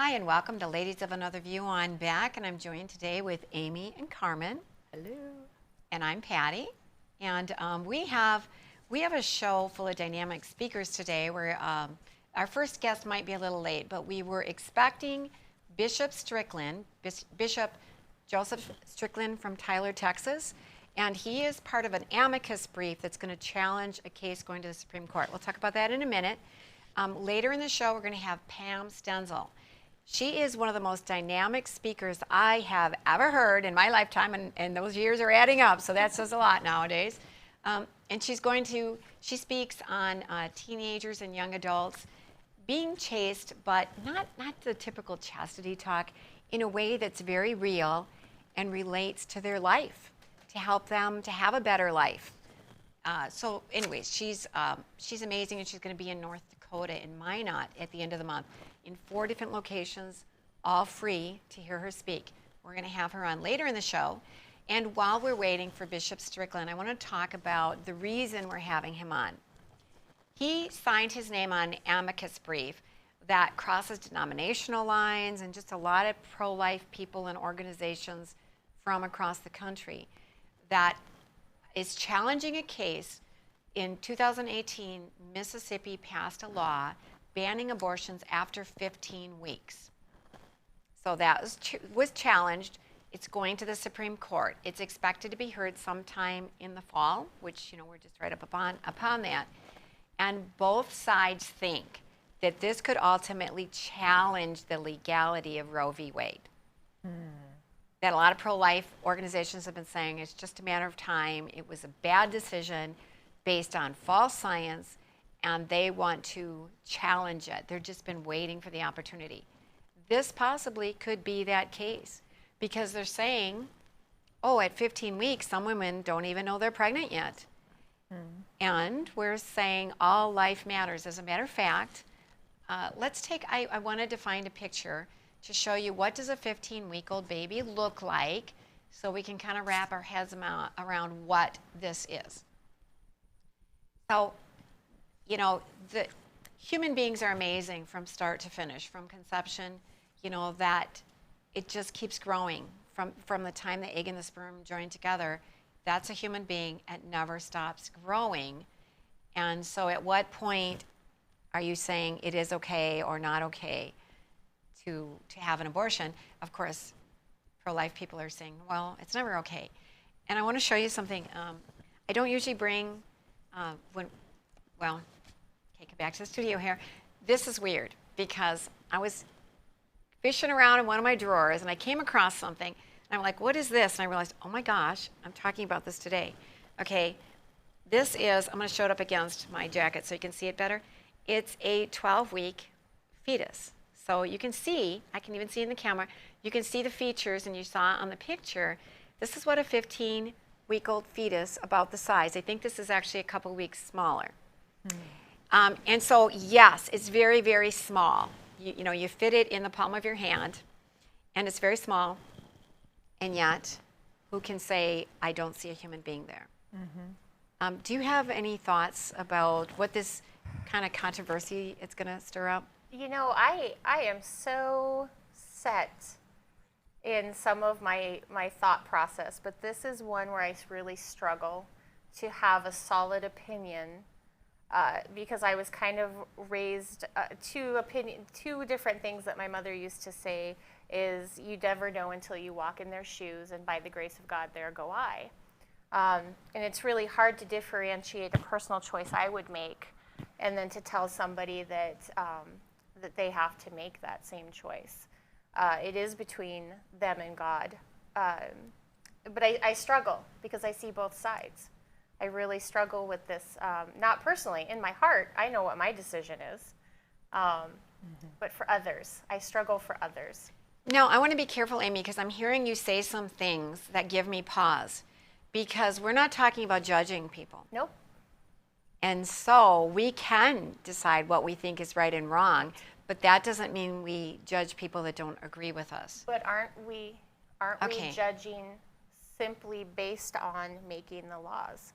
Hi, and welcome to Ladies of Another View. I'm back, and I'm joined today with Amy and Carmen. Hello. And I'm Patty. And we have a show full of dynamic speakers today. Where our first guest might be a little late, but we were expecting Bishop Strickland, Bishop Joseph Strickland from Tyler, Texas. And he is part of an Amicus Brief that's going to challenge a case going to the Supreme Court. We'll talk about that in a minute. Later in the show, we're going to have Pam Stenzel. She is one of the most dynamic speakers I have ever heard in my lifetime, and those years are adding up, so that says a lot nowadays. And she speaks on teenagers and young adults being chaste, but not the typical chastity talk, in a way that's very real and relates to their life, to help them to have a better life. So anyways, she's amazing, and she's going to be in North Dakota in Minot at the end of the month in 4 different locations, all free to hear her speak. We're going to have her on later in the show. And while we're waiting for Bishop Strickland, I want to talk about the reason we're having him on. He signed his name on Amicus Brief that crosses denominational lines and just a lot of pro-life people and organizations from across the country that is challenging a case. In 2018, Mississippi passed a law banning abortions after 15 weeks. So that was challenged. It's going to the Supreme Court. It's expected to be heard sometime in the fall, which, we're just right up upon that. And both sides think that this could ultimately challenge the legality of Roe v. Wade. That a lot of pro-life organizations have been saying it's just a matter of time. It was a bad decision based on false science, and they want to challenge it. They've just been waiting for the opportunity. This possibly could be that case, because they're saying, at 15 weeks, some women don't even know they're pregnant yet. And we're saying all life matters. As a matter of fact, I wanted to find a picture to show you what does a 15-week-old baby look like, so we can kind of wrap our heads around what this is. So, the human beings are amazing from start to finish, from conception, that it just keeps growing from the time the egg and the sperm join together. That's a human being. It never stops growing. And so at what point are you saying it is okay or not okay to have an abortion? Of course, pro-life people are saying, well, it's never okay. And I want to show you something. I don't usually bring, take it back to the studio here. This is weird, because I was fishing around in one of my drawers, and I came across something, and I'm like, what is this? And I realized, oh my gosh, I'm talking about this today. Okay, this is, I'm going to show it up against my jacket so you can see it better. It's a 12-week fetus. So you can see, I can even see in the camera, you can see the features, and you saw on the picture, this is what a 15-week-old fetus, about the size. I think this is actually a couple weeks smaller. And so, yes, it's very, very small. You fit it in the palm of your hand, and it's very small, and yet, who can say, I don't see a human being there? Do you have any thoughts about what this kind of controversy it's going to stir up? I am so set in some of my thought process, but this is one where I really struggle to have a solid opinion, because I was kind of raised two different things that my mother used to say is, you never know until you walk in their shoes, and by the grace of God, there go I. And it's really hard to differentiate a personal choice I would make, and then to tell somebody that they have to make that same choice. It is between them and God. But I struggle, because I see both sides. I really struggle with this, not personally. In my heart, I know what my decision is. But for others, I struggle for others. Now, I want to be careful, Amy, because I'm hearing you say some things that give me pause, because we're not talking about judging people. Nope. And so we can decide what we think is right and wrong, but that doesn't mean we judge people that don't agree with us. But aren't we judging simply based on making the laws?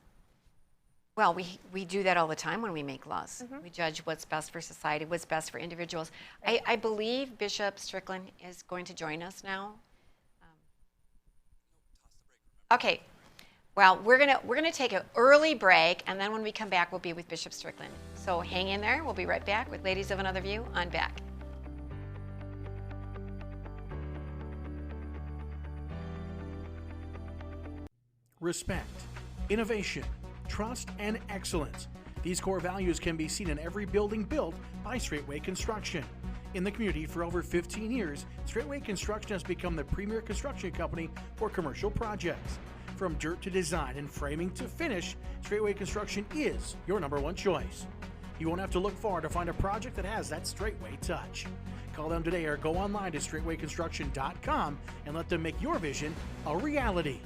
Well, we do that all the time when we make laws. We judge what's best for society, what's best for individuals. I believe Bishop Strickland is going to join us now. Okay. Well, we're gonna take an early break, and then when we come back, we'll be with Bishop Strickland. So hang in there. We'll be right back with Ladies of Another View on Beck. Respect, innovation, trust, and excellence. These core values can be seen in every building built by Straightway Construction. In the community for over 15 years, Straightway Construction has become the premier construction company for commercial projects. From dirt to design and framing to finish, Straightway Construction is your #1 choice. You won't have to look far to find a project that has that Straightway touch. Call them today or go online to straightwayconstruction.com and let them make your vision a reality.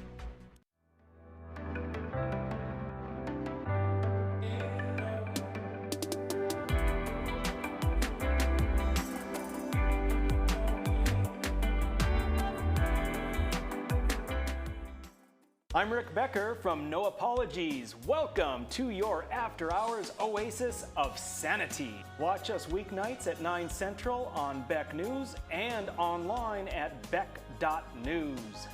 I'm Rick Becker from No Apologies. Welcome to your after hours oasis of sanity. Watch us weeknights at 9 Central on Beck News and online at beck.news.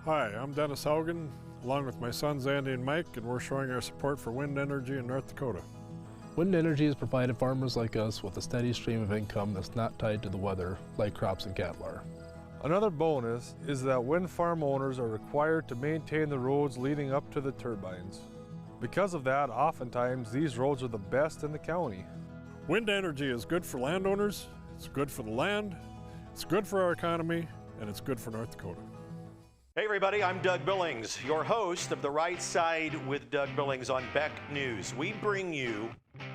Hi, I'm Dennis Haugen, along with my sons Andy and Mike, and we're showing our support for wind energy in North Dakota. Wind energy has provided farmers like us with a steady stream of income that's not tied to the weather like crops and cattle are. Another bonus is that wind farm owners are required to maintain the roads leading up to the turbines. Because of that, oftentimes these roads are the best in the county. Wind energy is good for landowners, it's good for the land, it's good for our economy, and it's good for North Dakota. Hey everybody, I'm Doug Billings, your host of The Right Side with Doug Billings on Beck News. We bring you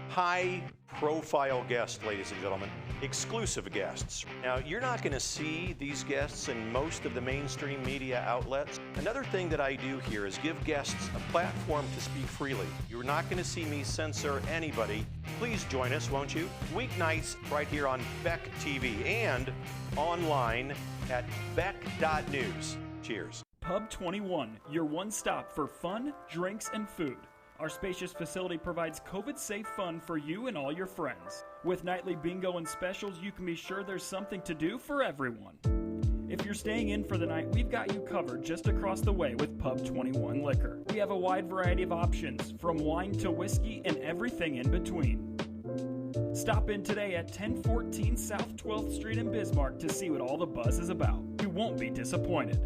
high-profile guests, ladies and gentlemen, exclusive guests. Now, you're not going to see these guests in most of the mainstream media outlets. Another thing that I do here is give guests a platform to speak freely. You're not going to see me censor anybody. Please join us, won't you? Weeknights right here on Beck TV and online at beck.news. Cheers. Pub 21, your one stop for fun, drinks, and food. Our spacious facility provides COVID-safe fun for you and all your friends. With nightly bingo and specials, you can be sure there's something to do for everyone. If you're staying in for the night, we've got you covered just across the way with Pub 21 Liquor. We have a wide variety of options, from wine to whiskey and everything in between. Stop in today at 1014 South 12th Street in Bismarck to see what all the buzz is about. You won't be disappointed.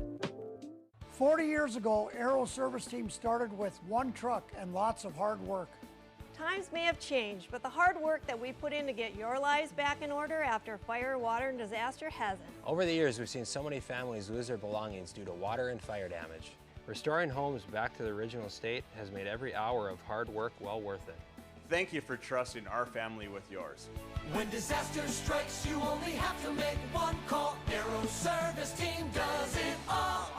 40 years ago, Aero Service Team started with one truck and lots of hard work. Times may have changed, but the hard work that we put in to get your lives back in order after fire, water, and disaster hasn't. Over the years, we've seen so many families lose their belongings due to water and fire damage. Restoring homes back to the original state has made every hour of hard work well worth it. Thank you for trusting our family with yours. When disaster strikes, you only have to make one call. Aero Service Team does it all.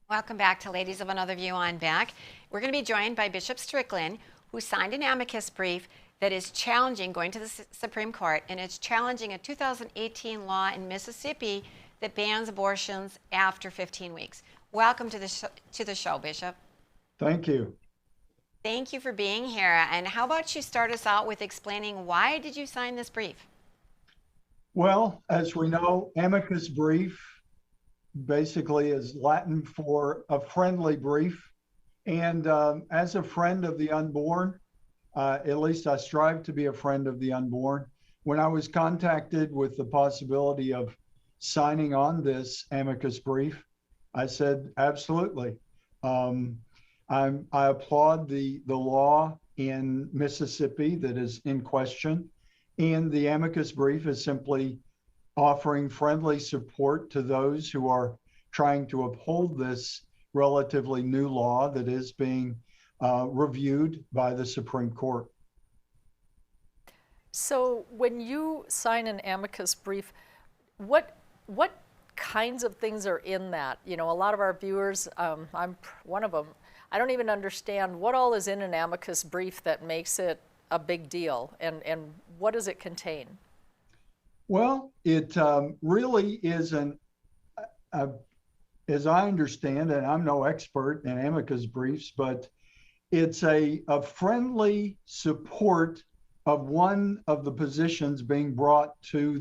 Welcome back to Ladies of Another View on Beck. We're going to be joined by Bishop Strickland, who signed an amicus brief that is challenging going to the Supreme Court, and it's challenging a 2018 law in Mississippi that bans abortions after 15 weeks. Welcome to the show, Bishop. Thank you. Thank you for being here. And how about you start us out with explaining why did you sign this brief? Well, as we know, amicus brief basically is Latin for a friendly brief. And as a friend of the unborn, at least I strive to be a friend of the unborn. When I was contacted with the possibility of signing on this amicus brief, I said, absolutely. I applaud the law in Mississippi that is in question. And the amicus brief is simply offering friendly support to those who are trying to uphold this relatively new law that is being reviewed by the Supreme Court. So when you sign an amicus brief, what kinds of things are in that? You know, a lot of our viewers, I'm one of them, I don't even understand what all is in an amicus brief that makes it a big deal, and what does it contain? Well, it really is as I understand, and I'm no expert in amicus briefs, but it's a friendly support of one of the positions being brought to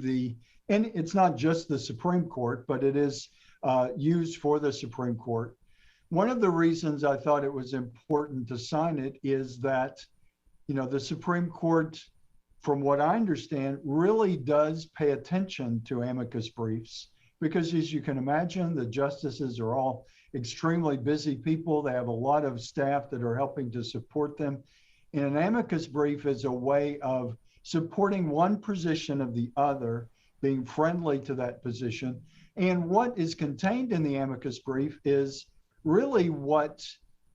and it's not just the Supreme Court, but it is used for the Supreme Court. One of the reasons I thought it was important to sign it is that, the Supreme Court, from what I understand, really does pay attention to amicus briefs because, as you can imagine, the justices are all extremely busy people. They have a lot of staff that are helping to support them. And an amicus brief is a way of supporting one position of the other, being friendly to that position. And what is contained in the amicus brief is really what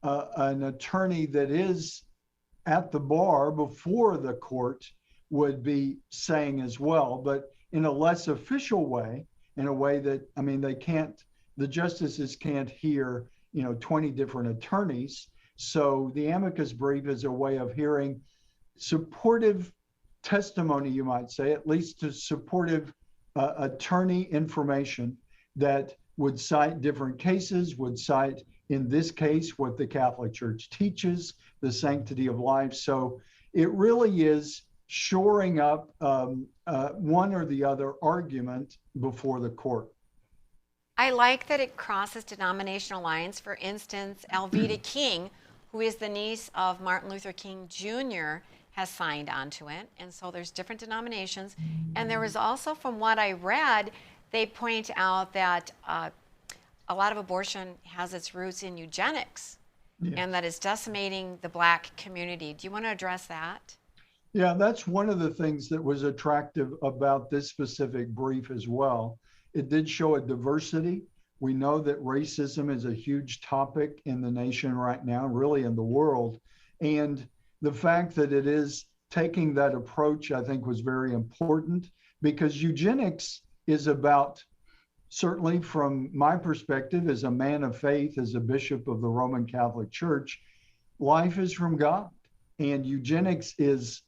an attorney that is at the bar before the court would be saying as well, but in a less official way, in a way that, the justices can't hear, 20 different attorneys. So the amicus brief is a way of hearing supportive testimony, you might say, at least to supportive attorney information that would cite different cases, would cite, in this case, what the Catholic Church teaches, the sanctity of life. So it really is shoring up one or the other argument before the court. I like that it crosses denominational lines. For instance, Alveda King, who is the niece of Martin Luther King Jr., has signed onto it. And so there's different denominations. And there was also, from what I read, they point out that a lot of abortion has its roots in eugenics, yes, and that is decimating the Black community. Do you want to address that? Yeah, that's one of the things that was attractive about this specific brief as well. It did show a diversity. We know that racism is a huge topic in the nation right now, really in the world. And the fact that it is taking that approach, I think, was very important because eugenics is about, certainly from my perspective as a man of faith, as a bishop of the Roman Catholic Church, life is from God. And eugenics is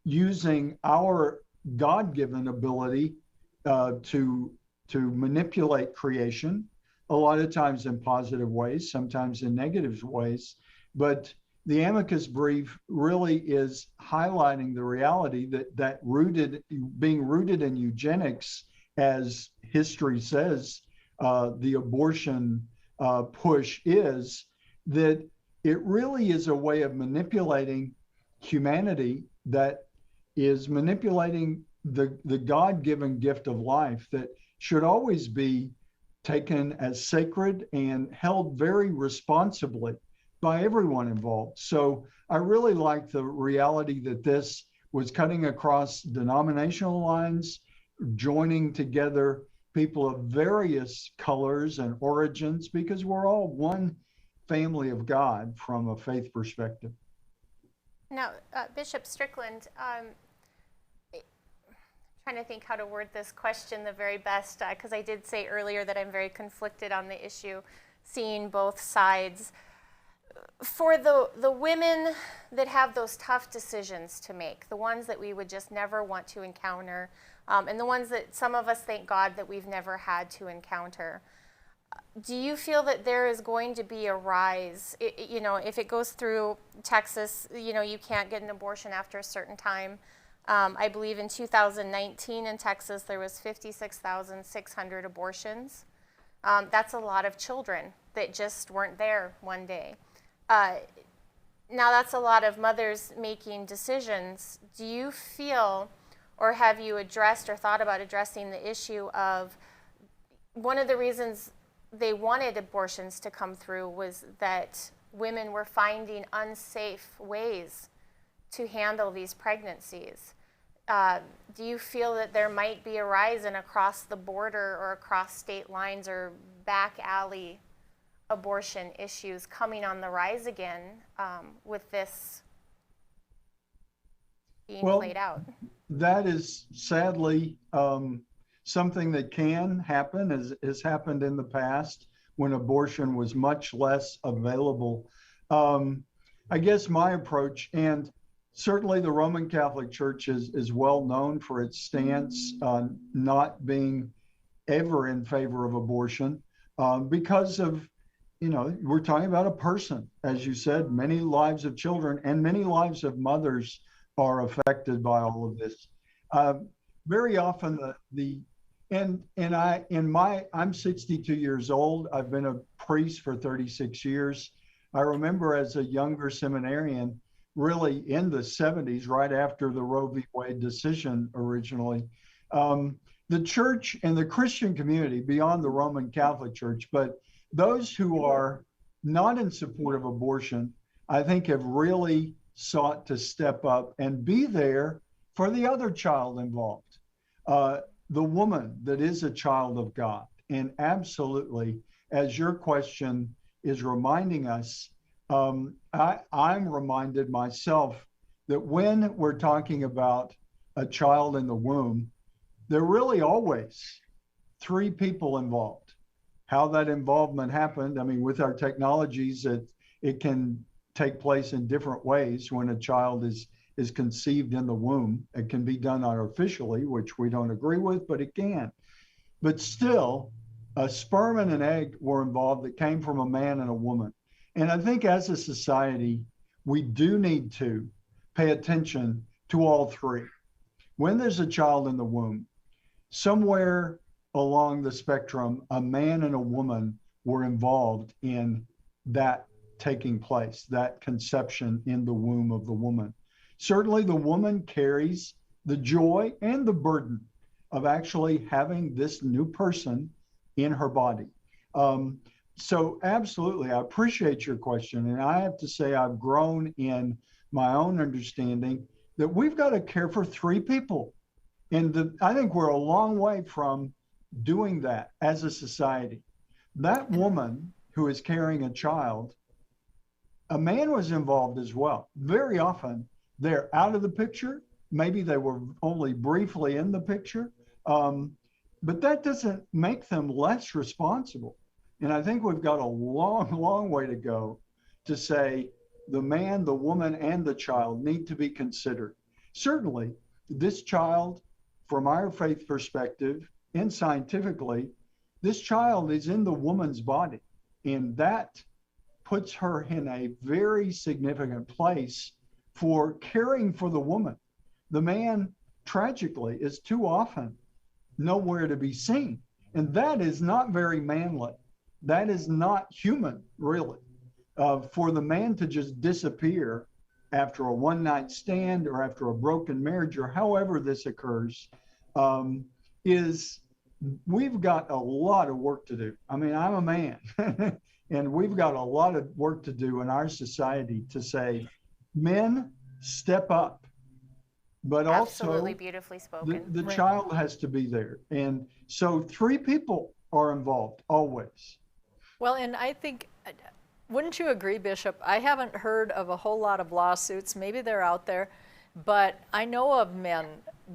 using our God-given ability to manipulate creation, a lot of times in positive ways, sometimes in negative ways. But the amicus brief really is highlighting the reality that being rooted in eugenics, as history says, the abortion push is, that it really is a way of manipulating humanity that is manipulating the God-given gift of life that should always be taken as sacred and held very responsibly by everyone involved. So I really like the reality that this was cutting across denominational lines, joining together people of various colors and origins, because we're all one family of God from a faith perspective. Now, Bishop Strickland, trying to think how to word this question the very best, because I did say earlier that I'm very conflicted on the issue, seeing both sides. For the women that have those tough decisions to make, the ones that we would just never want to encounter, and the ones that some of us, thank God, that we've never had to encounter, do you feel that there is going to be a rise? If it goes through Texas, you can't get an abortion after a certain time. I believe in 2019 in Texas, there was 56,600 abortions. That's a lot of children that just weren't there one day. Now that's a lot of mothers making decisions. Do you feel, or have you addressed or thought about addressing the issue of one of the reasons they wanted abortions to come through was that women were finding unsafe ways to handle these pregnancies? Do you feel that there might be a rise in across the border or across state lines or back alley abortion issues coming on the rise again with this being played out? That is sadly something that can happen, as has happened in the past when abortion was much less available. I guess my approach, and Certainly, the Roman Catholic Church is well known for its stance on not being ever in favor of abortion because of, we're talking about a person. As you said, many lives of children and many lives of mothers are affected by all of this. Very often I'm 62 years old. I've been a priest for 36 years. I remember as a younger seminarian, really in the 70s, right after the Roe v. Wade decision originally, the church and the Christian community beyond the Roman Catholic Church, but those who are not in support of abortion, I think have really sought to step up and be there for the other child involved, the woman that is a child of God. And absolutely, as your question is reminding us, I'm reminded myself that when we're talking about a child in the womb, there are really always three people involved. How that involvement happened, I mean, with our technologies, it can take place in different ways when a child is conceived in the womb. It can be done artificially, which we don't agree with, but it can. But still, a sperm and an egg were involved that came from a man and a woman. And I think as a society, we do need to pay attention to all three. When there's a child in the womb, somewhere along the spectrum, a man and a woman were involved in that taking place, that conception in the womb of the woman. Certainly the woman carries the joy and the burden of actually having this new person in her body. So absolutely, I appreciate your question. And I have to say I've grown in my own understanding that we've got to care for three people. And I think we're a long way from doing that as a society. That woman who is carrying a child, a man was involved as well. Very often they're out of the picture. Maybe they were only briefly in the picture, but that doesn't make them less responsible. And I think we've got a long, long way to go to say the man, the woman, and the child need to be considered. Certainly, this child, from our faith perspective and scientifically, this child is in the woman's body, and that puts her in a very significant place for caring for the woman. The man, tragically, is too often nowhere to be seen, and that is not very manly. That is not human, really. For the man to just disappear after a one-night stand or after a broken marriage or however this occurs, we've got a lot of work to do. I mean, I'm a man, and we've got a lot of work to do in our society to say, men, step up. But Absolutely also, beautifully spoken. the child has to be there. And so three people are involved, always. Well, and I think, wouldn't you agree, Bishop? I haven't heard of a whole lot of lawsuits. Maybe they're out there, but I know of men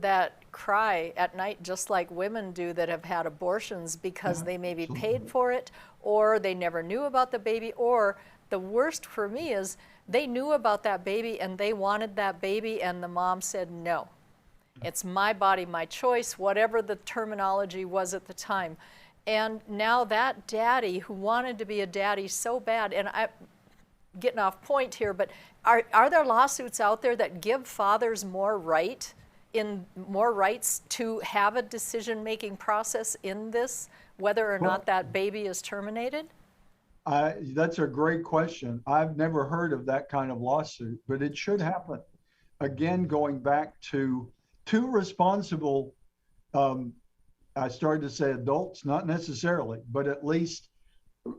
that cry at night just like women do that have had abortions because they maybe paid for it, or they never knew about the baby, or the worst for me is they knew about that baby and they wanted that baby and the mom said no. It's my body, my choice, whatever the terminology was at the time. And now that daddy who wanted to be a daddy so bad, and I'm getting off point here, but are there lawsuits out there that give fathers more rights to have a decision-making process in this, whether or not that baby is terminated? That's a great question. I've never heard of that kind of lawsuit, but it should happen. Again, going back to two responsible, I started to say adults, not necessarily, but at least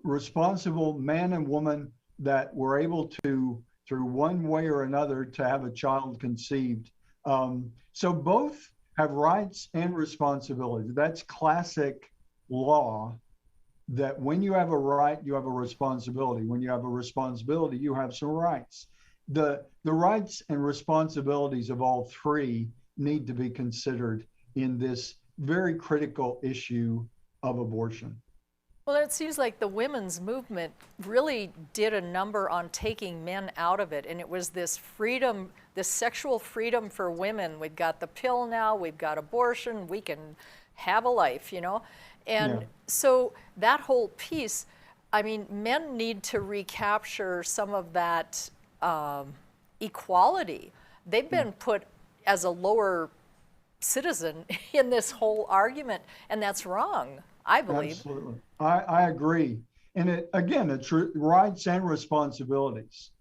responsible man and woman that were able to, through one way or another, to have a child conceived. So both have rights and responsibilities. That's classic law, that when you have a right, you have a responsibility. When you have a responsibility, you have some rights. The rights and responsibilities of all three need to be considered in this very critical issue of abortion. Well, it seems like the women's movement really did a number on taking men out of it, and it was this freedom this sexual freedom for women. We've got the pill now, we've got abortion, we can have a life, you know? And so that whole piece, I mean, men need to recapture some of that equality. They've been put as a lower citizen in this whole argument, and that's wrong, I believe. Absolutely. I agree. And it's rights and responsibilities.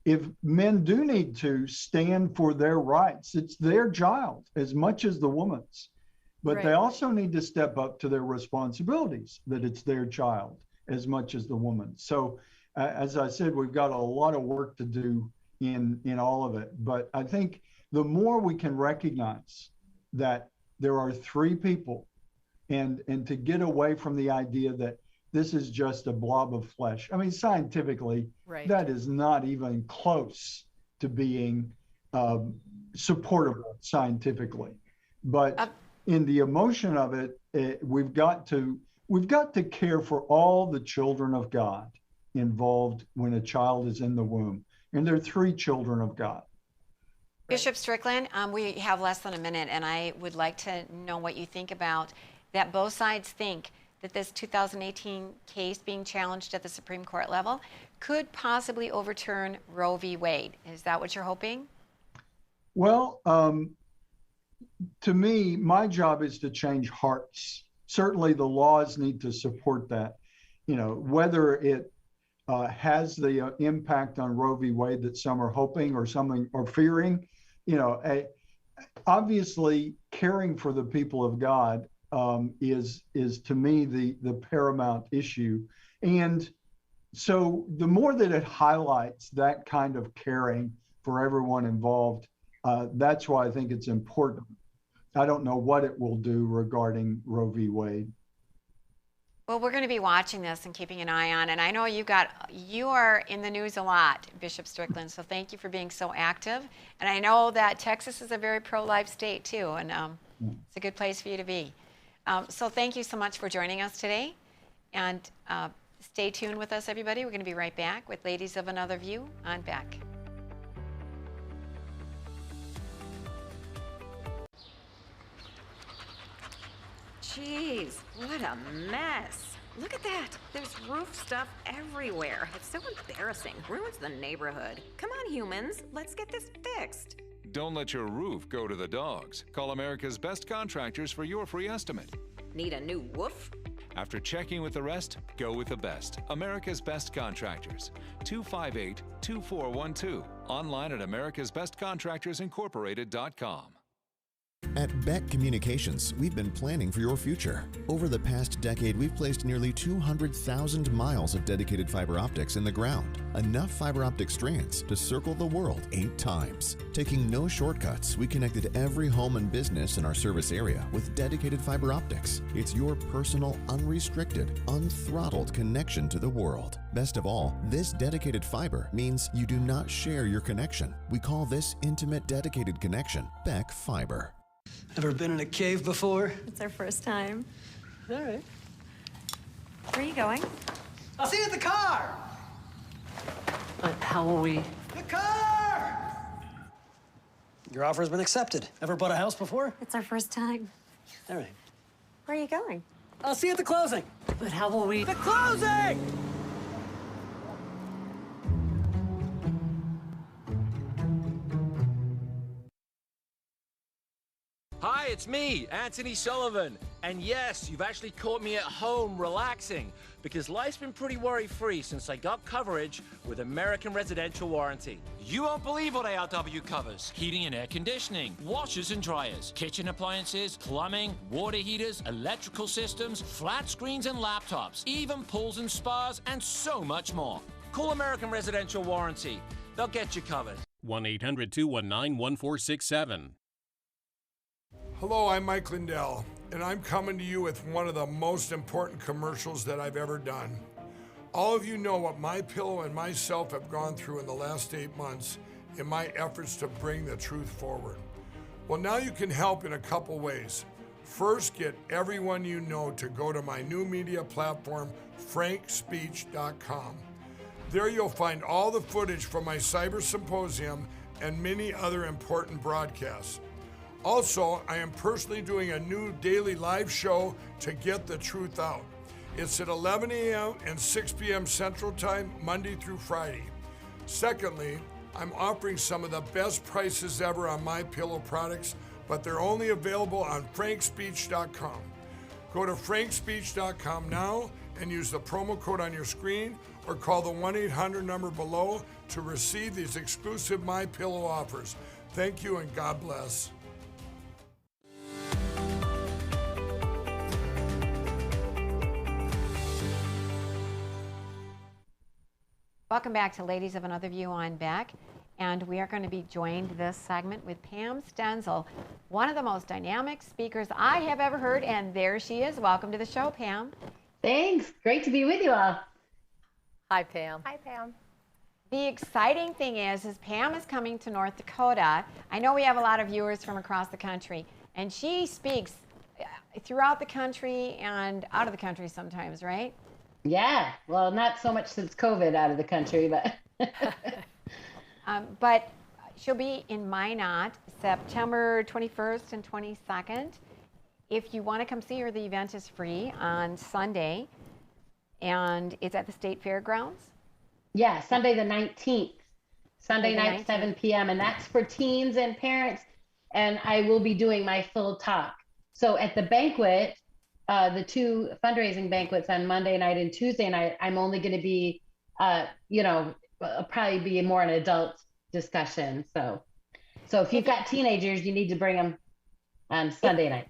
If men do need to stand for their rights, it's their child as much as the woman's. But they also need to step up to their responsibilities, that it's their child as much as the woman. So as I said, we've got a lot of work to do in all of it. But I think the more we can recognize that there are three people, and to get away from the idea that this is just a blob of flesh. I mean, scientifically, that is not even close to being supportable scientifically. But in the emotion of it, we've got to care for all the children of God involved when a child is in the womb. And there are three children of God. Bishop Strickland, we have less than a minute, and I would like to know what you think about that. Both sides think that this 2018 case being challenged at the Supreme Court level could possibly overturn Roe v. Wade. Is that what you're hoping? Well, to me, my job is to change hearts. Certainly the laws need to support that. You know, whether it has the impact on Roe v. Wade that some are hoping or some are fearing, you know, obviously caring for the people of God is to me the paramount issue. And so the more that it highlights that kind of caring for everyone involved, that's why I think it's important. I don't know what it will do regarding Roe v. Wade. Well, we're going to be watching this and keeping an eye on, and I know you are in the news a lot, Bishop Strickland, so thank you for being so active. And I know that Texas is a very pro-life state too, and it's a good place for you to be. So thank you so much for joining us today, and stay tuned with us, everybody. We're going to be right back with Ladies of Another View on Beck. Jeez, what a mess. Look at that. There's roof stuff everywhere. It's so embarrassing. Ruins the neighborhood. Come on, humans. Let's get this fixed. Don't let your roof go to the dogs. Call America's Best Contractors for your free estimate. Need a new woof? After checking with the rest, go with the best. America's Best Contractors. 258-2412. Online at americasbestcontractorsincorporated.com. At Beck Communications, we've been planning for your future. Over the past decade, we've placed nearly 200,000 miles of dedicated fiber optics in the ground. Enough fiber optic strands to circle the world 8 times. Taking no shortcuts, we connected every home and business in our service area with dedicated fiber optics. It's your personal, unrestricted, unthrottled connection to the world. Best of all, this dedicated fiber means you do not share your connection. We call this intimate dedicated connection Beck Fiber. Ever been in a cave before? It's our first time. All right. Where are you going? I'll see you at the car! How will we? The car! Your offer's been accepted. Ever bought a house before? It's our first time. All right. Where are you going? I'll see you at the closing. But how will we? The closing! Hi, it's me, Anthony Sullivan. And yes, you've actually caught me at home relaxing because life's been pretty worry-free since I got coverage with American Residential Warranty. You won't believe what ARW covers. Heating and air conditioning, washers and dryers, kitchen appliances, plumbing, water heaters, electrical systems, flat screens and laptops, even pools and spas, and so much more. Call American Residential Warranty. They'll get you covered. 1-800-219-1467. Hello, I'm Mike Lindell, and I'm coming to you with one of the most important commercials that I've ever done. All of you know what MyPillow and myself have gone through in the last 8 months in my efforts to bring the truth forward. Well, now you can help in a couple ways. First, get everyone you know to go to my new media platform, frankspeech.com. There you'll find all the footage from my cyber symposium and many other important broadcasts. Also, I am personally doing a new daily live show to get the truth out. It's at 11 a.m. and 6 p.m. Central Time, Monday through Friday. Secondly, I'm offering some of the best prices ever on MyPillow products, but they're only available on frankspeech.com. Go to frankspeech.com now and use the promo code on your screen or call the 1-800 number below to receive these exclusive MyPillow offers. Thank you and God bless. Welcome back to Ladies of Another View on Beck. And we are going to be joined this segment with Pam Stenzel, one of the most dynamic speakers I have ever heard. And there she is. Welcome to the show, Pam. Thanks. Great to be with you all. Hi, Pam. Hi, Pam. The exciting thing is Pam is coming to North Dakota. I know we have a lot of viewers from across the country, and she speaks throughout the country and out of the country sometimes, right? Yeah. Well, not so much since COVID out of the country, but... But she'll be in Minot September 21st and 22nd. If you want to come see her, the event is free on Sunday, and it's at the State Fairgrounds. Yeah, Sunday the 19th. Sunday the night, 19th. 7 p.m., and that's for teens and parents, and I will be doing my full talk. So at the banquet, the two fundraising banquets on Monday night and Tuesday night, I'm only going to be, probably be more an adult discussion. So if you've got teenagers, you need to bring them on Sunday night.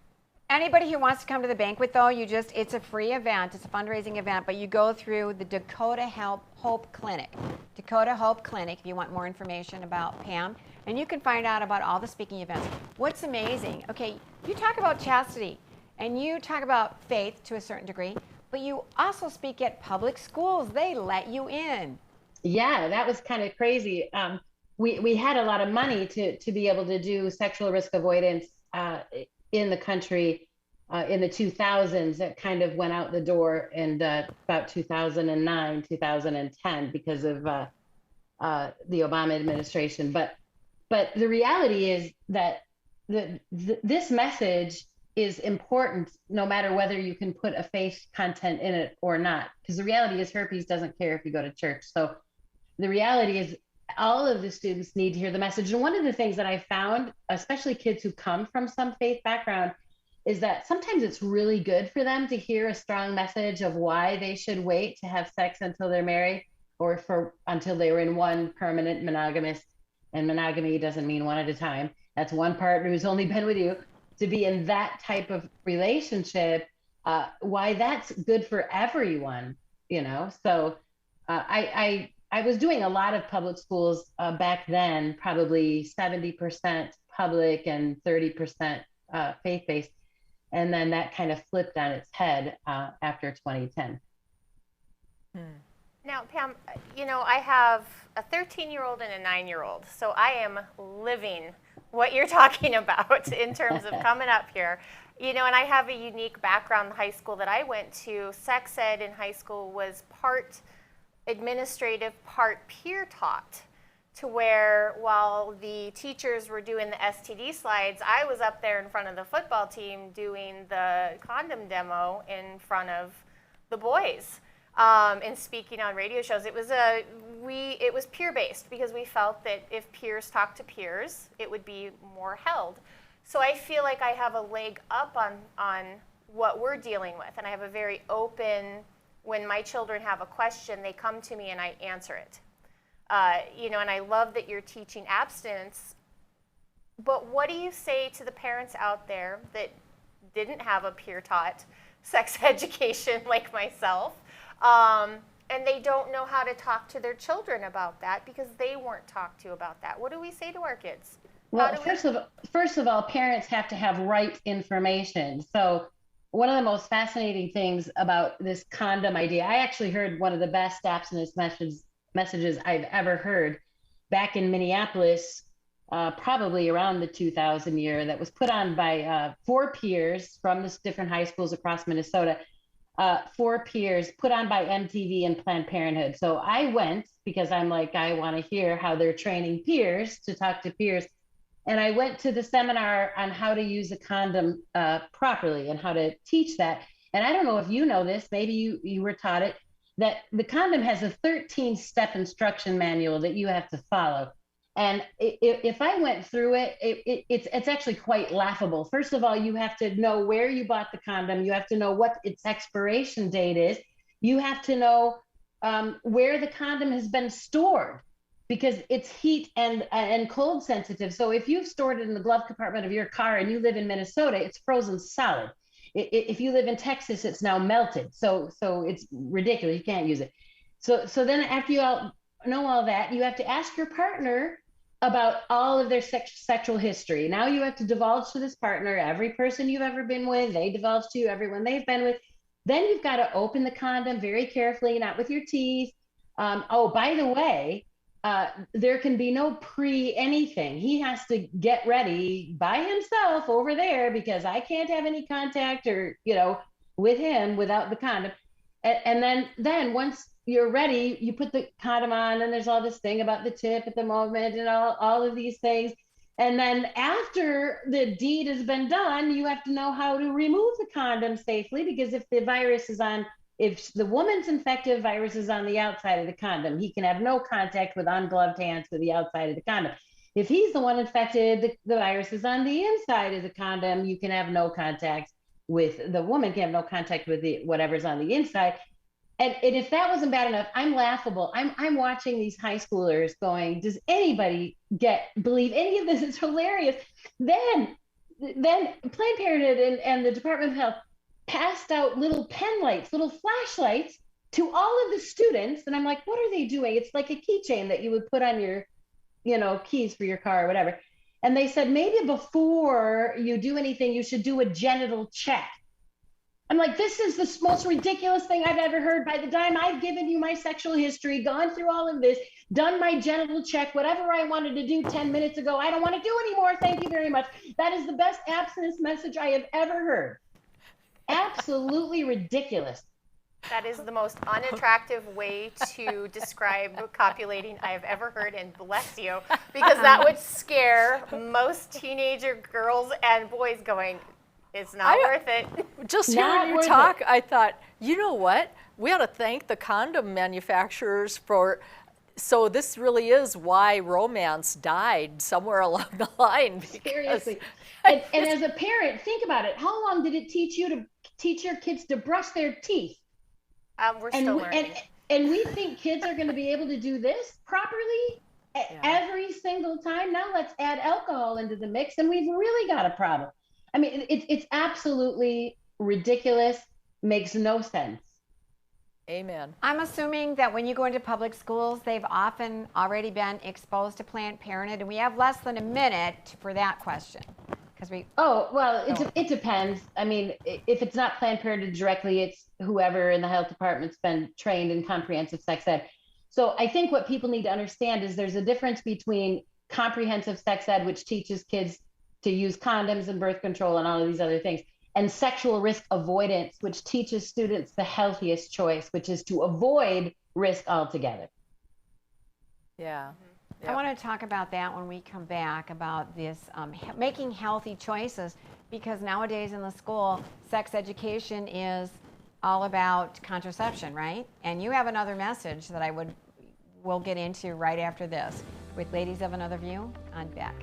Anybody who wants to come to the banquet, though, it's a free event. It's a fundraising event, but you go through the Dakota Hope Clinic. Dakota Hope Clinic, if you want more information about Pam, and you can find out about all the speaking events. What's amazing, okay, you talk about chastity, and you talk about faith to a certain degree, but you also speak at public schools. They let you in. Yeah, that was kind of crazy. We had a lot of money to be able to do sexual risk avoidance in the country in the 2000s. That kind of went out the door in about 2009, 2010 because of the Obama administration. But the reality is that this message is important no matter whether you can put a faith content in it or not. Because the reality is herpes doesn't care if you go to church. So the reality is all of the students need to hear the message. And one of the things that I found, especially kids who come from some faith background, is that sometimes it's really good for them to hear a strong message of why they should wait to have sex until they're married or until they were in one permanent monogamous. And monogamy doesn't mean one at a time. That's one partner who's only been with you. To be in that type of relationship, why that's good for everyone, So I was doing a lot of public schools back then, probably 70% public and 30% faith-based. And then that kind of flipped on its head after 2010. Now, Pam, I have a 13-year-old and a 9-year-old, so I am living what you're talking about in terms of coming up here. And I have a unique background in the high school that I went to. Sex ed in high school was part administrative, part peer taught, to where while the teachers were doing the STD slides, I was up there in front of the football team doing the condom demo in front of the boys. And speaking on radio shows. It was peer-based because we felt that if peers talk to peers, it would be more held. So I feel like I have a leg up on what we're dealing with, and I have a very open, when my children have a question, they come to me and I answer it. And I love that you're teaching abstinence, but what do you say to the parents out there that didn't have a peer-taught sex education like myself, and they don't know how to talk to their children about that because they weren't talked to about that? What do we say to our kids? Well, first of all, parents have to have right information. So one of the most fascinating things about this condom idea, I actually heard one of the best abstinence messages I've ever heard back in Minneapolis, probably around the 2000 year, that was put on by 4 peers from the different high schools across Minnesota. for peers put on by MTV and Planned Parenthood. So I went because I'm like, I want to hear how they're training peers to talk to peers. And I went to the seminar on how to use a condom properly and how to teach that. And I don't know if you know this, maybe you were taught it, that the condom has a 13-step instruction manual that you have to follow. And if I went through it, it's actually quite laughable. First of all, you have to know where you bought the condom. You have to know what its expiration date is. You have to know where the condom has been stored, because it's heat and cold sensitive. So if you've stored it in the glove compartment of your car and you live in Minnesota, it's frozen solid. If you live in Texas, it's now melted. So it's ridiculous. You can't use it. So then after you all know all that, you have to ask your partner about all of their sexual history. Now you have to divulge to this partner every person you've ever been with. They divulge to you everyone they've been with. Then you've got to open the condom very carefully, not with your teeth. Oh, by the way, there can be no anything. He has to get ready by himself over there because I can't have any contact or, with him without the condom. And then once you're ready, you put the condom on, and there's all this thing about the tip at the moment and all of these things. And then after the deed has been done, you have to know how to remove the condom safely, because if the woman's infected, virus is on the outside of the condom. He can have no contact with ungloved hands to the outside of the condom. If he's the one infected, the virus is on the inside of the condom. You can have no contact with the woman, can have no contact with whatever's on the inside. And if that wasn't bad enough, I'm laughable. I'm watching these high schoolers going, does anybody believe any of this? It's hilarious. Then Planned Parenthood and the Department of Health passed out little pen lights, little flashlights to all of the students. And I'm like, what are they doing? It's like a keychain that you would put on your, keys for your car or whatever. And they said, maybe before you do anything, you should do a genital check. I'm like, this is the most ridiculous thing I've ever heard. By the time I've given you my sexual history, gone through all of this, done my genital check, whatever I wanted to do 10 minutes ago, I don't want to do anymore. Thank you very much. That is the best abstinence message I have ever heard. Absolutely ridiculous. That is the most unattractive way to describe copulating I have ever heard, and bless you, because that would scare most teenager girls and boys going, it's not worth it. Just hearing you talk, I thought, you know what? We ought to thank the condom manufacturers so this really is why romance died somewhere along the line. Seriously. And as a parent, think about it. How long did it teach you to teach your kids to brush their teeth? We're still learning. And we think kids are going to be able to do this properly every single time. Now let's add alcohol into the mix, and we've really got a problem. I mean, it's absolutely ridiculous, makes no sense. Amen. I'm assuming that when you go into public schools, they've often already been exposed to Planned Parenthood, and we have less than a minute for that question. It depends. I mean, if it's not Planned Parenthood directly, it's whoever in the health department's been trained in comprehensive sex ed. So I think what people need to understand is there's a difference between comprehensive sex ed, which teaches kids to use condoms and birth control and all of these other things, and sexual risk avoidance, which teaches students the healthiest choice, which is to avoid risk altogether. Yeah. Yep. I want to talk about that when we come back, about this making healthy choices, because nowadays in the school, sex education is all about contraception, right? And you have another message that we'll get into right after this with Ladies of Another View on Beck.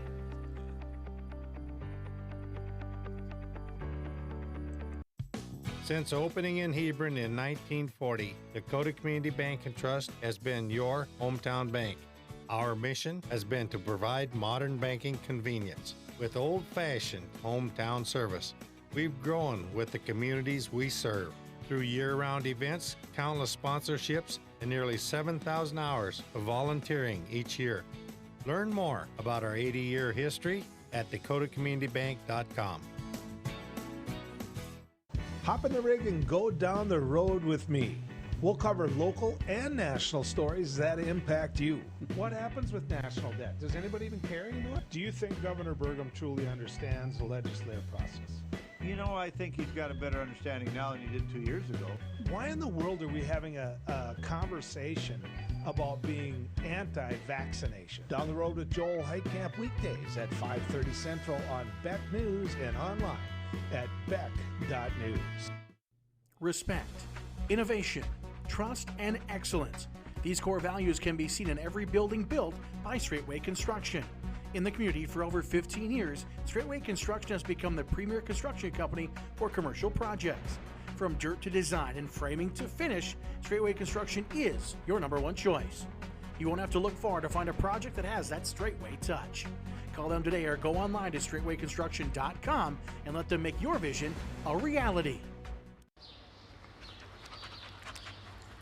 Since opening in Hebron in 1940, Dakota Community Bank and Trust has been your hometown bank. Our mission has been to provide modern banking convenience with old-fashioned hometown service. We've grown with the communities we serve through year-round events, countless sponsorships, and nearly 7,000 hours of volunteering each year. Learn more about our 80-year history at dakotacommunitybank.com. Hop in the rig and go down the road with me. We'll cover local and national stories that impact you. What happens with national debt? Does anybody even care anymore? Do you think Governor Burgum truly understands the legislative process? You know, I think he's got a better understanding now than he did 2 years ago. Why in the world are we having a conversation about being anti-vaccination? Down the Road with Joel Heitkamp weekdays at 5:30 Central on Beck News and online at beck.news. Respect, innovation, trust, and excellence. These core values can be seen in every building built by Straightway Construction. In the community for over 15 years, Straightway Construction has become the premier construction company for commercial projects. From dirt to design and framing to finish, Straightway Construction is your #1 choice. You won't have to look far to find a project that has that Straightway touch. Call them today or go online to straightwayconstruction.com and let them make your vision a reality.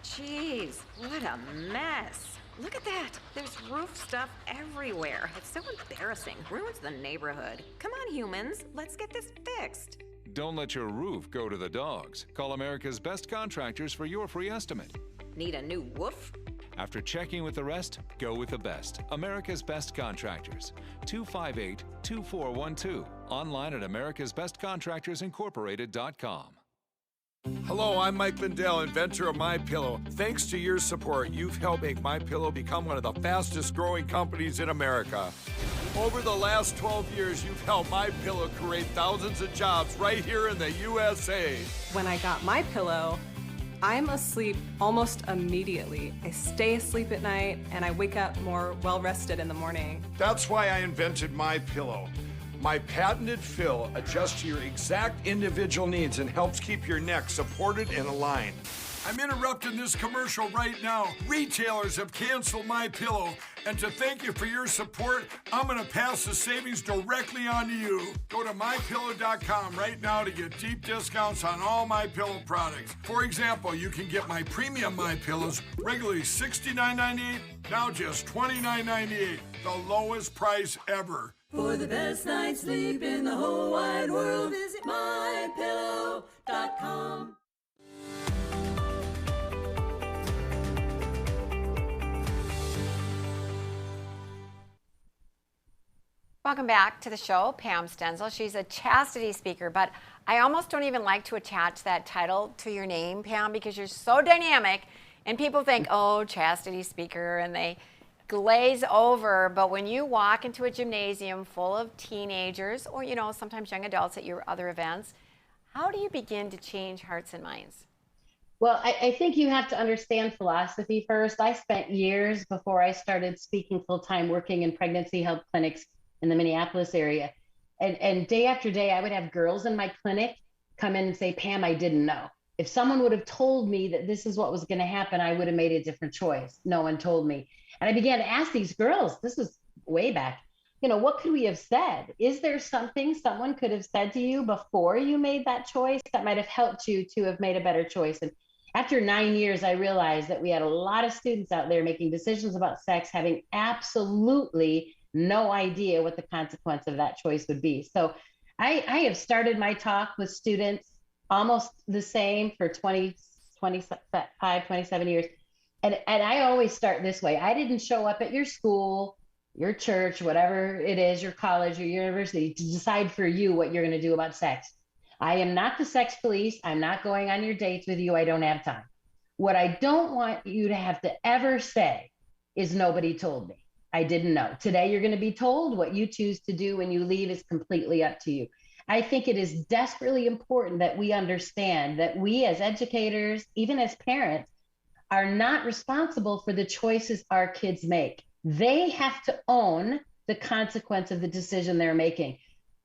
Jeez, what a mess. Look at that. There's roof stuff everywhere. It's so embarrassing. Ruins the neighborhood. Come on, humans. Let's get this fixed. Don't let your roof go to the dogs. Call America's Best Contractors for your free estimate. Need a new woof? After checking with the rest, go with the best. America's Best Contractors. 258-2412. Online at americasbestcontractorsincorporated.com. Hello, I'm Mike Lindell, inventor of MyPillow. Thanks to your support, you've helped make MyPillow become one of the fastest growing companies in America. Over the last 12 years, you've helped MyPillow create thousands of jobs right here in the USA. When I got MyPillow, I'm asleep almost immediately. I stay asleep at night and I wake up more well-rested in the morning. That's why I invented MyPillow. My patented fill adjusts to your exact individual needs and helps keep your neck supported and aligned. I'm interrupting this commercial right now. Retailers have canceled MyPillow, and to thank you for your support, I'm going to pass the savings directly on to you. Go to MyPillow.com right now to get deep discounts on all MyPillow products. For example, you can get my premium MyPillows regularly $69.98, now just $29.98, the lowest price ever. For the best night's sleep in the whole wide world, visit mypillow.com. Welcome back to the show, Pam Stenzel. She's a chastity speaker, but I almost don't even like to attach that title to your name, Pam, because you're so dynamic, and people think, oh, chastity speaker, and they glaze over. But when you walk into a gymnasium full of teenagers or, you know, sometimes young adults at your other events, how do you begin to change hearts and minds? Well, I think you have to understand philosophy first. I spent years before I started speaking full-time working in pregnancy health clinics in the Minneapolis area. And day after day, I would have girls in my clinic come in and say, Pam, I didn't know. If someone would have told me that this is what was going to happen, I would have made a different choice. No one told me. And I began to ask these girls, this was way back, you know, what could we have said? Is there something someone could have said to you before you made that choice that might have helped you to have made a better choice? And after 9 years, I realized that we had a lot of students out there making decisions about sex, having absolutely no idea what the consequence of that choice would be. So I have started my talk with students almost the same for 27 years. And I always start this way. I didn't show up at your school, your church, whatever it is, your college, your university, to decide for you what you're going to do about sex. I am not the sex police. I'm not going on your dates with you. I don't have time. What I don't want you to have to ever say is nobody told me. I didn't know. Today, you're going to be told. What you choose to do when you leave is completely up to you. I think it is desperately important that we understand that we as educators, even as parents, are not responsible for the choices our kids make. They have to own the consequence of the decision they're making.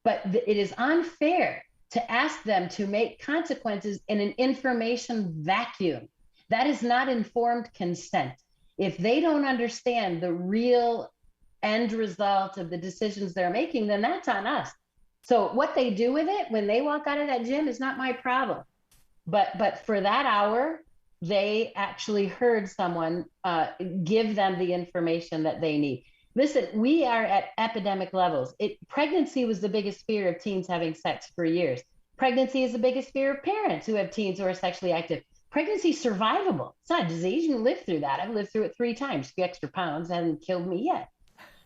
But it is unfair to ask them to make consequences in an information vacuum. That is not informed consent. If they don't understand the real end result of the decisions they're making, then that's on us. So what they do with it when they walk out of that gym is not my problem. But for that hour, they actually heard someone give them the information that they need. Listen, we are at epidemic levels. Pregnancy was the biggest fear of teens having sex for years. Pregnancy is the biggest fear of parents who have teens who are sexually active. Pregnancy is survivable. It's not a disease. You can live through that. I've lived through it 3 times. 3 extra pounds hasn't killed me yet.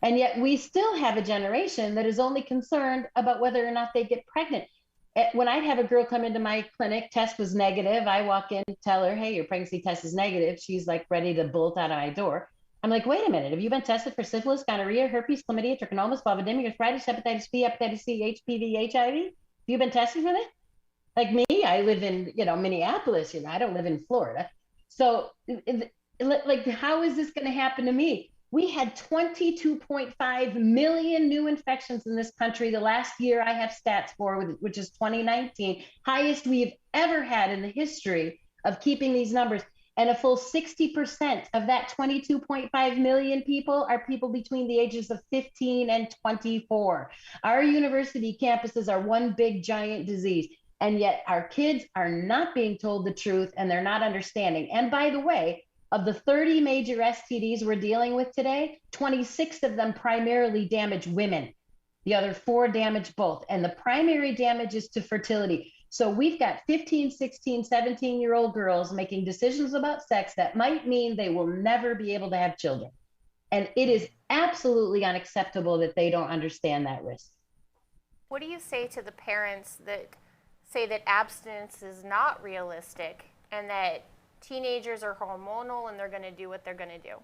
And yet we still have a generation that is only concerned about whether or not they get pregnant. when I'd have a girl come into my clinic, test was negative. I walk in, tell her, hey, your pregnancy test is negative. She's like ready to bolt out of my door. I'm like, wait a minute. Have you been tested for syphilis, gonorrhea, herpes, chlamydia, trichomonas, vulvodynia, arthritis, hepatitis B, hepatitis C, HPV, HIV? Have you been tested for that? Like me, I live in, Minneapolis, I don't live in Florida. So like, how is this going to happen to me? We had 22.5 million new infections in this country the last year I have stats for, which is 2019, highest we've ever had in the history of keeping these numbers. And a full 60% of that 22.5 million people are people between the ages of 15 and 24. Our university campuses are one big giant disease. And yet our kids are not being told the truth and they're not understanding. And by the way, of the 30 major STDs we're dealing with today, 26 of them primarily damage women. The other 4 damage both. And the primary damage is to fertility. So we've got 15, 16, 17-year-old girls making decisions about sex that might mean they will never be able to have children. And it is absolutely unacceptable that they don't understand that risk. What do you say to the parents that say that abstinence is not realistic and that teenagers are hormonal and they're going to do what they're going to do?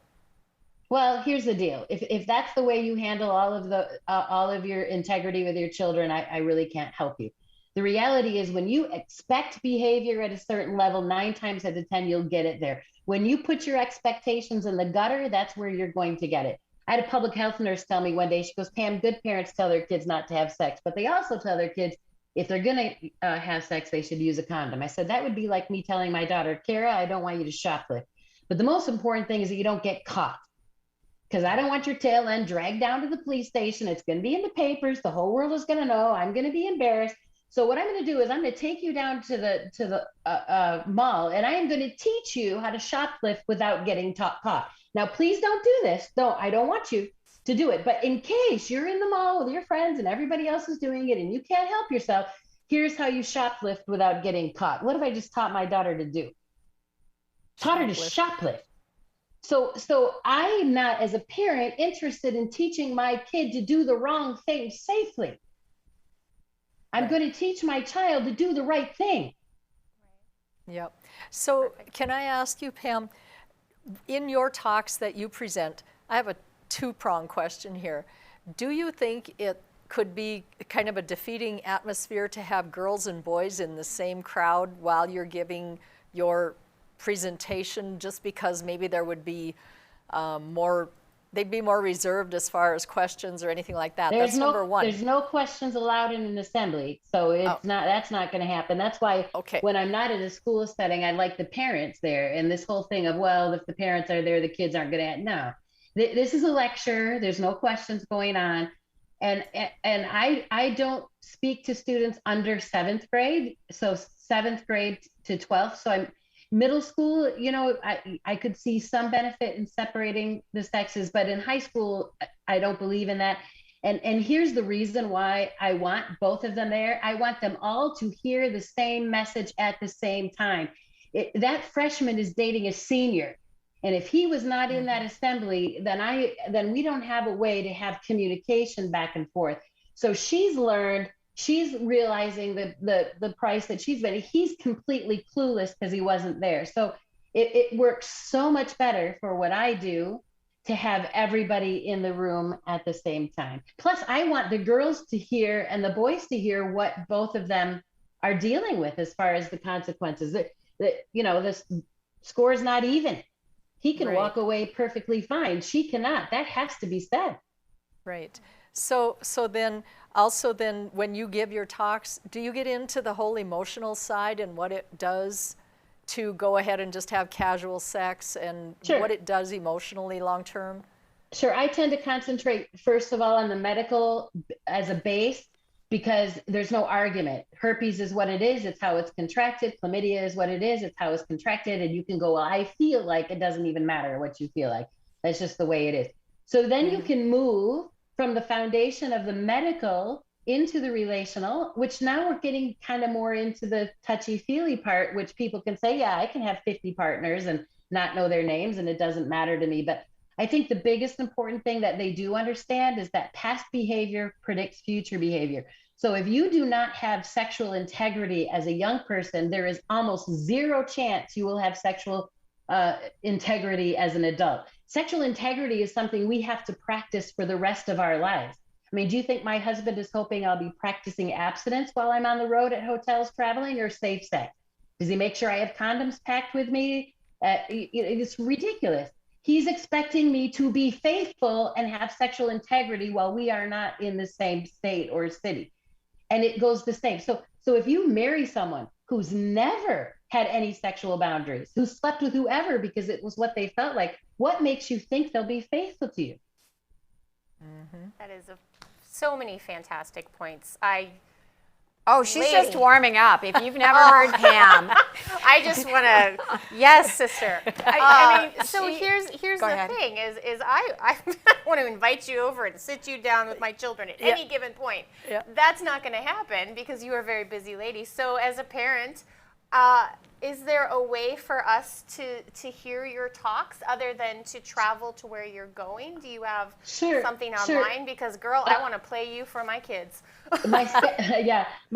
Well, here's the deal. If that's the way you handle all of your integrity with your children, I really can't help you. The reality is when you expect behavior at a certain level, 9 times out of 10, you'll get it there. When you put your expectations in the gutter, that's where you're going to get it. I had a public health nurse tell me one day, she goes, Pam, good parents tell their kids not to have sex, but they also tell their kids if they're going to have sex, they should use a condom. I said, that would be like me telling my daughter, Kara, I don't want you to shoplift. But the most important thing is that you don't get caught. Because I don't want your tail end dragged down to the police station. It's going to be in the papers. The whole world is going to know. I'm going to be embarrassed. So what I'm going to do is I'm going to take you down to the mall, and I am going to teach you how to shoplift without getting caught. Now, please don't do this. I don't want you to do it. But in case you're in the mall with your friends and everybody else is doing it and you can't help yourself, here's how you shoplift without getting caught. What have I just taught my daughter to do? Taught her to shoplift. So I'm not, as a parent, interested in teaching my kid to do the wrong thing safely. I'm going to teach my child to do the right thing. Yep. So can I ask you, Pam, in your talks that you present, I have a 2-pronged question here. Do you think it could be kind of a defeating atmosphere to have girls and boys in the same crowd while you're giving your presentation, just because maybe there would be they'd be more reserved as far as questions or anything like that? That's number one. There's no questions allowed in an assembly, so that's not going to happen. That's why when I'm not in a school setting, I like the parents there. And this whole thing of, well, if the parents are there, the kids aren't going to. No, this is a lecture. There's no questions going on. And I don't speak to students under 7th grade, so 7th grade to 12th. So I'm middle school, I could see some benefit in separating the sexes, but in high school, I don't believe in that. And here's the reason why I want both of them there. I want them all to hear the same message at the same time. That freshman is dating a senior. And if he was not in that assembly, then we don't have a way to have communication back and forth. So she's realizing the price that she's paying. He's completely clueless because he wasn't there. So it works so much better for what I do to have everybody in the room at the same time. Plus, I want the girls to hear and the boys to hear what both of them are dealing with as far as the consequences. The score is not even. He can walk away perfectly fine. She cannot. That has to be said. Right. So then also when you give your talks, do you get into the whole emotional side and what it does to go ahead and just have casual sex and what it does emotionally long term? Sure. I tend to concentrate first of all on the medical as a base, because there's no argument. Herpes is what it is. It's how it's contracted. Chlamydia is what it is. It's how it's contracted. And you can go, well, I feel like. It doesn't even matter what you feel like. That's just the way it is. So then you can move from the foundation of the medical into the relational, which now we're getting kind of more into the touchy-feely part, which people can say, yeah, I can have 50 partners and not know their names and it doesn't matter to me. But I think the biggest important thing that they do understand is that past behavior predicts future behavior. So if you do not have sexual integrity as a young person, there is almost zero chance you will have sexual integrity as an adult. Sexual integrity is something we have to practice for the rest of our lives. I mean, do you think my husband is hoping I'll be practicing abstinence while I'm on the road at hotels traveling, or safe sex? Does he make sure I have condoms packed with me? It's ridiculous. He's expecting me to be faithful and have sexual integrity while we are not in the same state or city. And it goes the same. So if you marry someone who's never had any sexual boundaries, who slept with whoever because it was what they felt like, what makes you think they'll be faithful to you? That is so many fantastic points. Oh, she's just warming up. If you've never heard Pam. I just want to, yes, sister. I mean, so here's the thing, is I want to invite you over and sit you down with my children at any given point. That's not going to happen because you are a very busy lady. So as a parent, is there a way for us to hear your talks other than to travel to where you're going? Do you have something online? Because, girl, I want to play you for my kids. My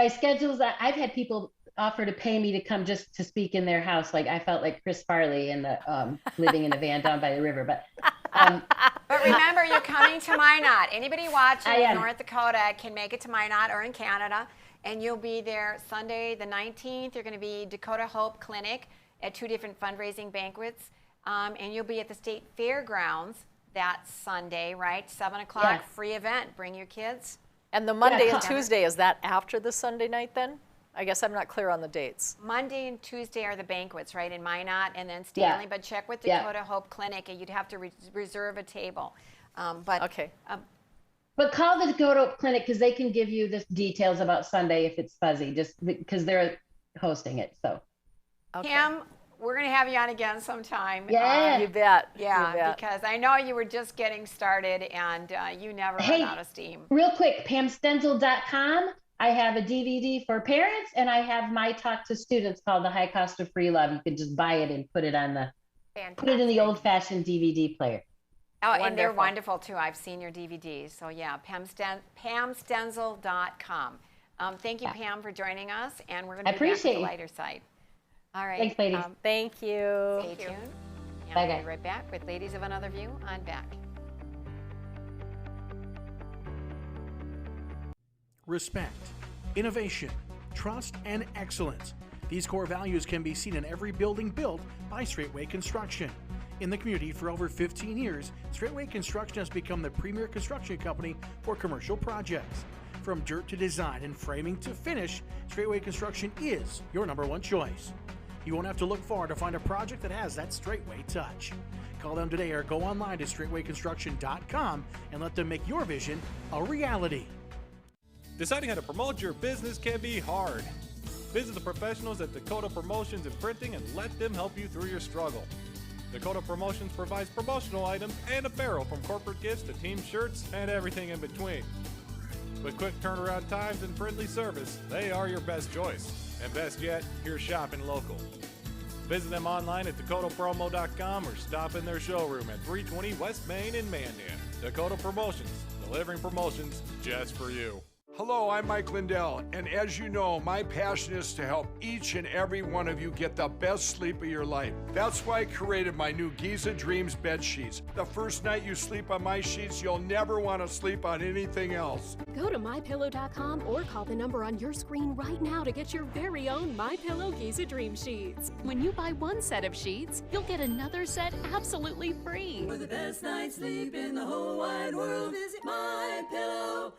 schedules, I've had people offer to pay me to come just to speak in their house. Like I felt like Chris Farley in the living in a van down by the river. But remember, you're coming to Minot. Anybody watching in North Dakota can make it to Minot or in Canada. And you'll be there Sunday the 19th. You're going to be Dakota Hope Clinic at 2 different fundraising banquets. And you'll be at the State Fairgrounds that Sunday, right? 7 o'clock, free event. Bring your kids. And the Monday and Tuesday, is that after the Sunday night then? I guess I'm not clear on the dates. Monday and Tuesday are the banquets, right, in Minot and then Stanley. But check with Dakota Hope Clinic, and you'd have to reserve a table. But call the Dakota Clinic because they can give you the details about Sunday if it's fuzzy, just because they're hosting it. So, Pam, we're going to have you on again sometime. Yeah, you bet. Yeah, you bet. Because I know you were just getting started and you never run out of steam. Real quick, PamStenzel.com. I have a DVD for parents, and I have my talk to students called "The High Cost of Free Love." You can just buy it and put it in the old-fashioned DVD player. Oh, and they're wonderful, too. I've seen your DVDs. So, yeah, PamStenzel.com. Thank you, Pam, for joining us. And we're going to be back with the lighter side. All right. Thanks, ladies. Thank you. Stay tuned. And Bye, we'll be right back with Ladies of Another View on Back. Respect, innovation, trust, and excellence. These core values can be seen in every building built by Straightway Construction. In the community for over 15 years, Straightway Construction has become the premier construction company for commercial projects. From dirt to design and framing to finish, Straightway Construction is your #1 choice. You won't have to look far to find a project that has that Straightway touch. Call them today or go online to straightwayconstruction.com and let them make your vision a reality. Deciding how to promote your business can be hard. Visit the professionals at Dakota Promotions and Printing and let them help you through your struggle. Dakota Promotions provides promotional items and apparel from corporate gifts to team shirts and everything in between. With quick turnaround times and friendly service, they are your best choice. And best yet, you're shopping local. Visit them online at dakotapromo.com or stop in their showroom at 320 West Main in Mandan. Dakota Promotions, delivering promotions just for you. Hello, I'm Mike Lindell, and as you know, my passion is to help each and every one of you get the best sleep of your life. That's why I created my new Giza Dreams bed sheets. The first night you sleep on my sheets, you'll never want to sleep on anything else. Go to MyPillow.com or call the number on your screen right now to get your very own MyPillow Giza Dream sheets. When you buy one set of sheets, you'll get another set absolutely free. For the best night's sleep in the whole wide world, visit MyPillow.com.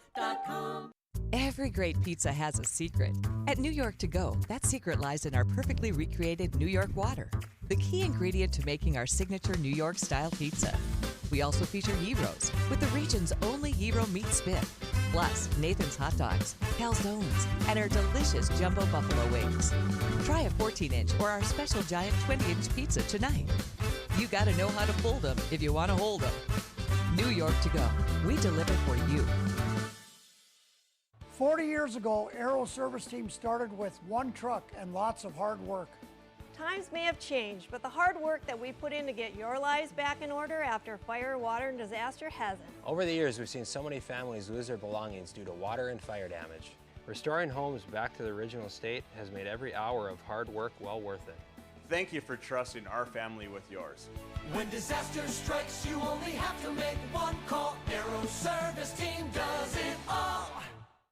Every great pizza has a secret. At New York To Go, that secret lies in our perfectly recreated New York water, the key ingredient to making our signature New York-style pizza. We also feature gyros, with the region's only gyro meat spit, plus Nathan's hot dogs, calzones, and our delicious jumbo buffalo wings. Try a 14-inch or our special giant 20-inch pizza tonight. You gotta know how to fold them if you want to hold them. New York To Go, we deliver for you. 40 years ago, Aero Service Team started with one truck and lots of hard work. Times may have changed, but the hard work that we put in to get your lives back in order after fire, water, and disaster hasn't. Over the years, we've seen so many families lose their belongings due to water and fire damage. Restoring homes back to the original state has made every hour of hard work well worth it. Thank you for trusting our family with yours. When disaster strikes, you only have to make one call. Arrow Service Team does it all.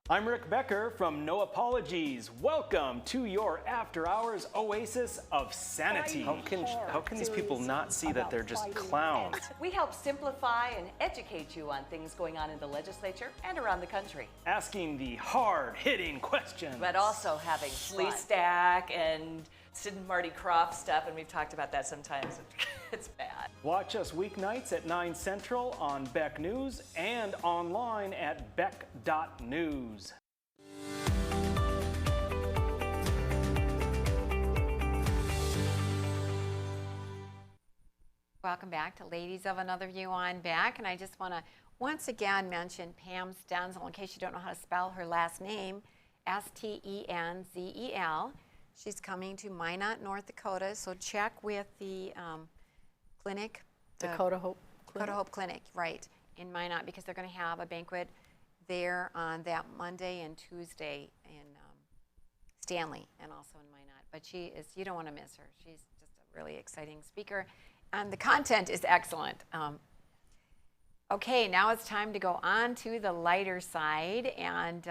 I'm Rick Becker from No Apologies. Welcome to your after hours oasis of sanity. How can these people not see that they're just clowns? We help simplify and educate you on things going on in the legislature and around the country. Asking the hard-hitting questions. But also having Lee Stack and Sid and Marty Croft stuff, and we've talked about that sometimes. It's bad. Watch us weeknights at 9 Central on Beck News and online at beck.news. Welcome back to Ladies of Another View on Beck, and I just want to once again mention Pam Stenzel, in case you don't know how to spell her last name, Stenzel. She's coming to Minot, North Dakota, so check with the clinic. Dakota Hope Clinic. Dakota Hope Clinic, right, in Minot, because they're going to have a banquet there on that Monday and Tuesday in Stanley and also in Minot. But she is, you don't want to miss her. She's just a really exciting speaker, and the content is excellent. Okay, now it's time to go on to the lighter side, and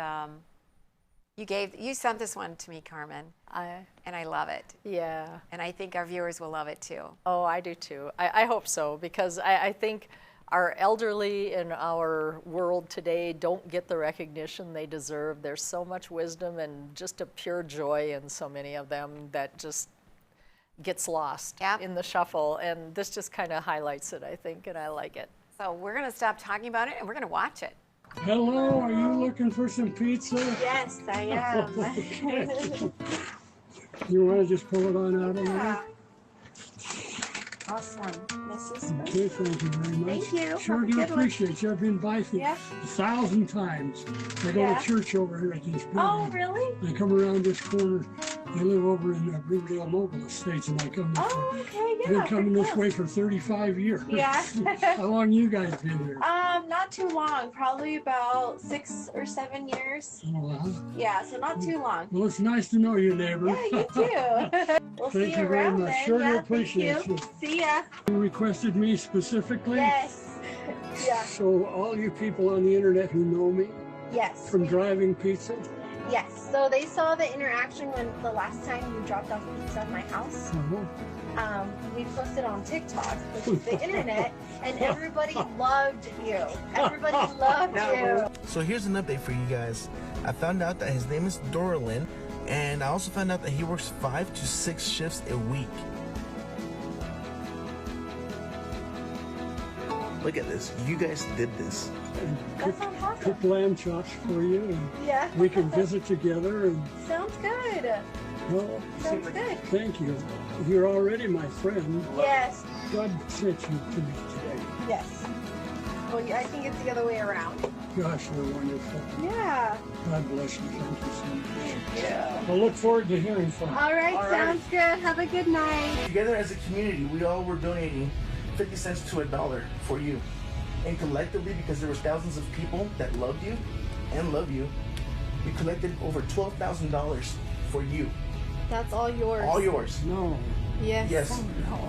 you sent this one to me, Carmen, and I love it. Yeah. And I think our viewers will love it too. Oh, I do too. I hope so, because I think our elderly in our world today don't get the recognition they deserve. There's so much wisdom and just a pure joy in so many of them that just gets lost in the shuffle, and this just kind of highlights it, I think, and I like it. So we're going to stop talking about it and we're going to watch it. Hello, are you looking for some pizza? Yes, I am. Okay. You want to just pull it on out of there? Awesome. This is Okay, thank you very much. Thank you. Sure Have a do good one. appreciate you. I've been by for 1,000 times. I go Yeah. to church over here at this building. Oh, really? I come around this corner. I live over in Riverdale Mobile Estates, and I come this Oh, way. okay, yeah. I've been coming pretty this close. way for 35 years. Yeah. How long you guys been here? Not too long. Probably about 6 or 7 years. Oh, wow. Yeah, so not too long. Well, it's nice to know you, neighbor. Yeah, you too. We'll see Thank you you very around much. then. Sure do Yeah, appreciate thank you. See ya. You requested me specifically? Yes. Yeah. So all you people on the internet who know me Yes. from driving pizza, Yes. So they saw the interaction when the last time you dropped off pizza at my house. We posted on TikTok, which is the internet, and everybody loved you. Everybody loved you. So here's an update for you guys. I found out that his name is Dorlin, and I also found out that he works 5 to 6 shifts a week. Look at this. You guys did this. cook lamb chops for you, and Yeah. we can visit together. And Sounds good. well, Sounds good. thank you. You're already my friend. Yes. God sent you to me today. Yes. Well, I think it's the other way around. Gosh, you're wonderful. Yeah. God bless you. Thank you so much. Yeah. I look forward to hearing from you. All right. Sounds good. Have a good night. Together as a community, we all were donating 50 cents to $1 for you. And collectively, because there was thousands of people that loved you and love you, we collected over $12,000 for you. That's all yours. All yours. No. Yes. Yes.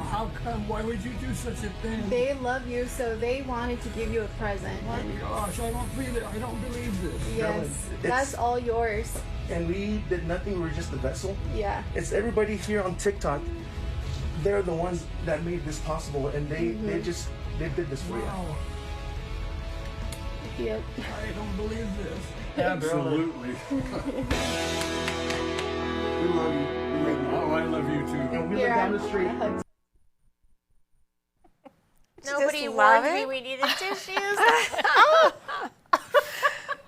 How come? Why would you do such a thing? They love you, so they wanted to give you a present. My gosh, I don't believe this. Yes. That's all yours. And we did nothing. We were just a vessel. Yeah. It's everybody here on TikTok. They're the ones that made this possible, and they did this for you. Yep. I don't believe this. Absolutely. We love you. Oh, I love you too. And we live down the street. Nobody love warned it? me we needed tissues. Isn't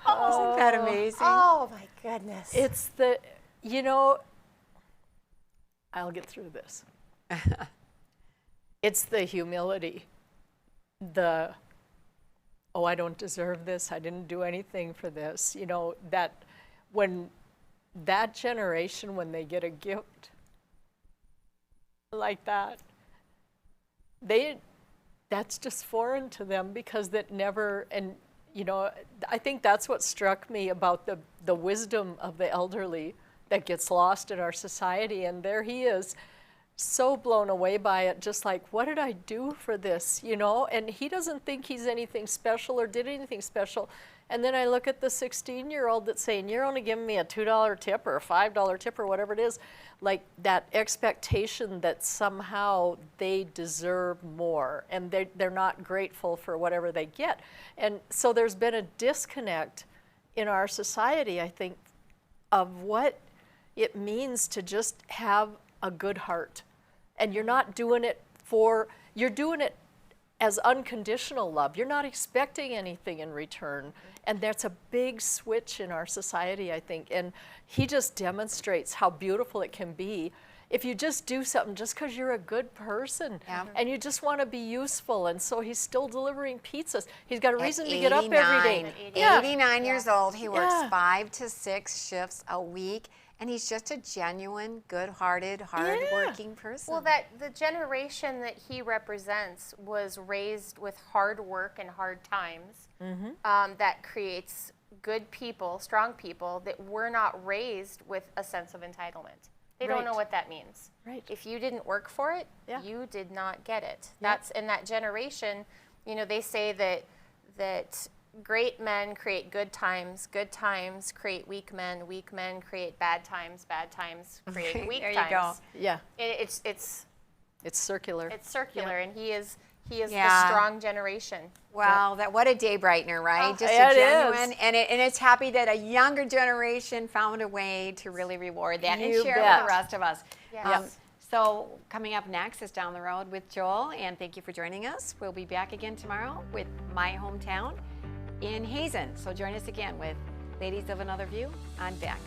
that amazing? Oh my goodness. It's the, you know, I'll get through this. It's the humility. The, oh, I don't deserve this. I didn't do anything for this. You know, that when that generation, when they get a gift like that, that's just foreign to them because that never, and you know, I think that's what struck me about the wisdom of the elderly that gets lost in our society. And there he is, so blown away by it, just like, what did I do for this, you know? And he doesn't think he's anything special or did anything special. And then I look at the 16-year-old that's saying, you're only giving me a $2 tip or a $5 tip or whatever it is, like that expectation that somehow they deserve more and they're not grateful for whatever they get. And so there's been a disconnect in our society, I think, of what it means to just have a good heart. And you're not doing it you're doing it as unconditional love. You're not expecting anything in return. And that's a big switch in our society, I think. And he just demonstrates how beautiful it can be if you just do something just because you're a good person and you just want to be useful. And so he's still delivering pizzas. He's got a reason to get up every day. 89 years old. He works 5 to 6 shifts a week. And he's just a genuine, good-hearted, hard-working person. Well, the generation that he represents was raised with hard work and hard times. That creates good people, strong people that were not raised with a sense of entitlement. They don't know what that means. If you didn't work for it, you did not get it. That's in that generation. You know, they say that great men create good times create weak men create bad times create weak times. There you go. Yeah. It's circular. It's circular, and he is the strong generation. Wow, what a day brightener, right? Oh, just a genuine, and it's happy that a younger generation found a way to really reward that and share it with the rest of us. So coming up next is Down the Road with Joel, and thank you for joining us. We'll be back again tomorrow with My Hometown in Hazen. So join us again with Ladies of Another View on Beck.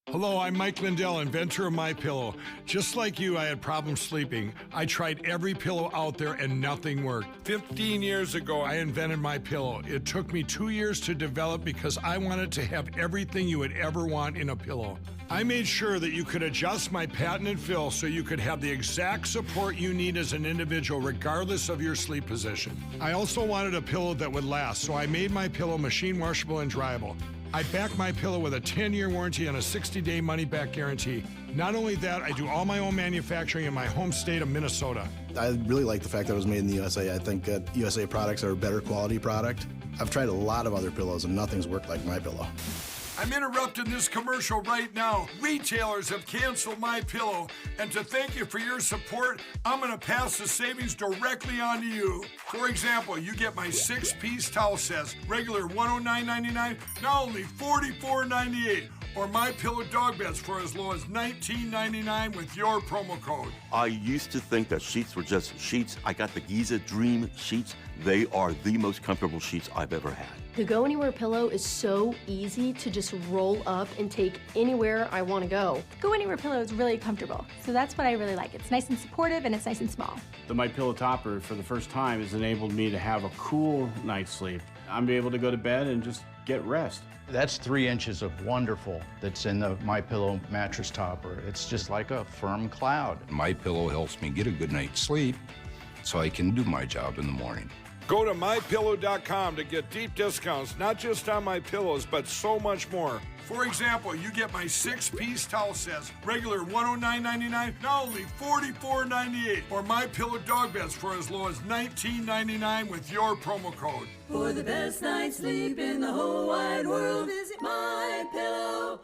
Hello, I'm Mike Lindell, inventor of MyPillow. Just like you, I had problems sleeping. I tried every pillow out there and nothing worked. 15 years ago, I invented MyPillow. It took me 2 years to develop because I wanted to have everything you would ever want in a pillow. I made sure that you could adjust my patented fill so you could have the exact support you need as an individual regardless of your sleep position. I also wanted a pillow that would last, so I made MyPillow machine washable and dryable. I back MyPillow with a 10-year warranty and a 60-day money-back guarantee. Not only that, I do all my own manufacturing in my home state of Minnesota. I really like the fact that it was made in the USA. I think that USA products are a better quality product. I've tried a lot of other pillows and nothing's worked like MyPillow. I'm interrupting this commercial right now. Retailers have canceled MyPillow, and to thank you for your support, I'm going to pass the savings directly on to you. For example, you get my 6-piece towel sets, regular $109.99, now only $44.98, or MyPillow dog beds for as low as $19.99 with your promo code. I used to think that sheets were just sheets. I got the Giza Dream sheets. They are the most comfortable sheets I've ever had. The Go Anywhere pillow is so easy to just roll up and take anywhere I want to go. The Go Anywhere pillow is really comfortable, so that's what I really like. It's nice and supportive and it's nice and small. The MyPillow topper, for the first time, has enabled me to have a cool night's sleep. I'm able to go to bed and just get rest. That's 3 inches of wonderful that's in the MyPillow mattress topper. It's just like a firm cloud. MyPillow helps me get a good night's sleep so I can do my job in the morning. Go to MyPillow.com to get deep discounts, not just on my pillows, but so much more. For example, you get my 6-piece towel sets, regular $109.99, now only $44.98, or MyPillow dog beds for as low as $19.99 with your promo code. For the best night's sleep in the whole wide world, visit MyPillow.com.